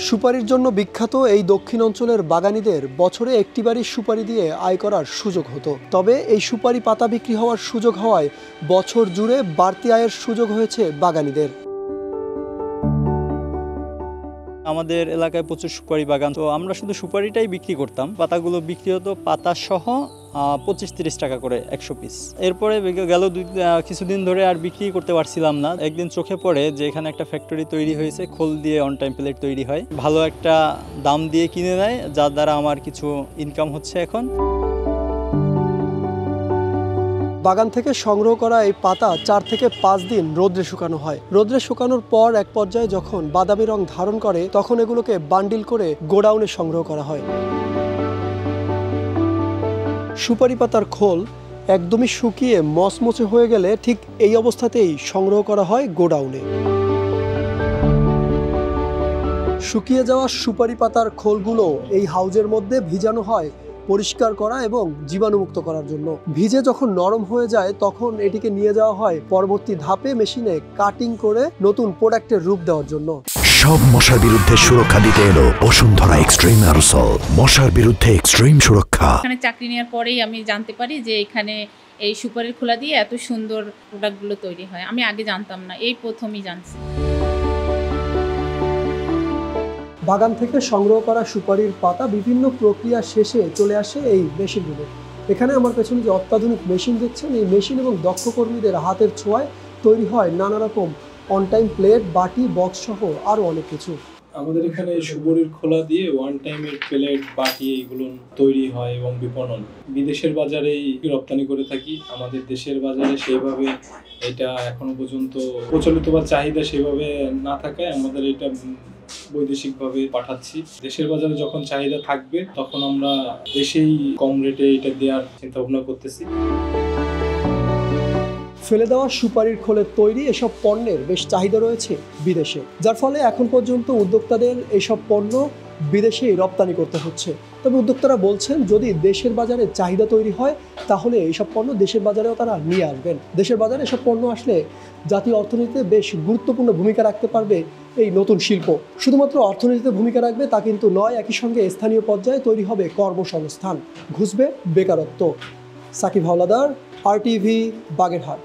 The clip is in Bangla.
সুপারির জন্য বিখ্যাত এই দক্ষিণ অঞ্চলের বাগানীদের বছরে একটিবারই সুপারি দিয়ে আয় করার সুযোগ হতো। তবে এই সুপারি পাতা বিক্রি হওয়ার সুযোগ হওয়ায় বছর জুড়ে বাড়তি আয়ের সুযোগ হয়েছে বাগানীদের। আমাদের এলাকায় প্রচুর সুপারি বাগান, তো আমরা শুধু সুপারিটাই বিক্রি করতাম। পাতাগুলো বিক্রি হতো পাতা সহ 25-30 টাকা করে 100 পিস। এরপরে গেল কিছুদিন ধরে আর বিক্রি করতে পারছিলাম না। একদিন চোখে পড়ে যে এখানে একটা ফ্যাক্টরি তৈরি হয়েছে, খোল দিয়ে অন টাইম প্লেট তৈরি হয়, ভালো একটা দাম দিয়ে কিনে নেয়, যার দ্বারা আমার কিছু ইনকাম হচ্ছে এখন। বাগান থেকে সংগ্রহ করা এই পাতা 4 থেকে 5 দিন রোদ্রে শুকানো হয়। রোদ্রে শুকানোর পর এক পর্যায়ে যখন বাদামি রং ধারণ করে তখন এগুলোকে বান্ডিল করে গোডাউনে সংগ্রহ করা হয়। সুপারি পাতার খোল একদমই শুকিয়ে মচমচে হয়ে গেলে ঠিক এই অবস্থাতেই সংগ্রহ করা হয় গোডাউনে। শুকিয়ে যাওয়া সুপারি পাতার খোলগুলো এই হাউজের মধ্যে ভিজানো হয় পরিষ্কার করা এবং জীবাণুমুক্ত করার জন্য। ভিজে যখন নরম হয়ে যায় তখন এটিকে নিয়ে যাওয়া হয় পরবর্তী ধাপে মেশিনে কাটিং করে নতুন প্রোডাক্টের রূপ দেওয়ার জন্য। সব মশার বিরুদ্ধে সুরক্ষা দিতে এলো বসুন্ধরা এক্সট্রিম অ্যারোসল, মশার বিরুদ্ধে এক্সট্রিম সুরক্ষা। এখানে চাকরি নেওয়ার পরেই আমি জানতে পারি যে এখানে এই সুপারির খোলা দিয়ে এত সুন্দর প্রোডাক্টগুলো তৈরি হয়। আমি আগে জানতাম না, এই প্রথমই জানছি। বাগান থেকে সংগ্রহ করা সুপারির পাতা বিভিন্ন প্রক্রিয়া শেষে চলে আসে এই মেশিনগুলো। এখানে আমার পেছনে যে অত্যাধুনিক মেশিন দেখছেন, এই মেশিন এবং দক্ষ কর্মীদের হাতের ছোঁয়ায় তৈরি হয় নানা রকম অন টাইম প্লেট, বাটি, বক্স সহ আরও অনেক কিছু। আমাদের এখানে সুপারির খোলা দিয়ে ওয়ান টাইমের প্লেট, বাটি এইগুলো তৈরি হয় এবং বিপণন বিদেশের বাজারেই রপ্তানি করে থাকি। আমাদের দেশের বাজারে সেইভাবে এটা এখনো পর্যন্ত প্রচলিত বা চাহিদা সেভাবে না থাকায় আমাদের এটা বৈদেশিকভাবে পাঠাচ্ছি। দেশের বাজারে যখন চাহিদা থাকবে তখন আমরা দেশেই কম রেটে এটা দেওয়ার চিন্তা ভাবনা করতেছি। ফেলে দেওয়া সুপারির খোলের তৈরি এসব পণ্যের বেশ চাহিদা রয়েছে বিদেশে, যার ফলে এখন পর্যন্ত উদ্যোক্তাদের এসব পণ্য বিদেশেই রপ্তানি করতে হচ্ছে। তবে উদ্যোক্তারা বলছেন যদি দেশের বাজারে চাহিদা তৈরি হয় তাহলে এইসব পণ্য দেশের বাজারেও তারা নিয়ে আসবেন। দেশের বাজারে এসব পণ্য আসলে জাতীয় অর্থনীতিতে বেশ গুরুত্বপূর্ণ ভূমিকা রাখতে পারবে এই নতুন শিল্প। শুধুমাত্র অর্থনীতিতে ভূমিকা রাখবে তা কিন্তু নয়, একই সঙ্গে স্থানীয় পর্যায়ে তৈরি হবে কর্মসংস্থান, ঘুষবে বেকারত্ব। সাকিব হাওলাদার, RTV, বাগেরহাট।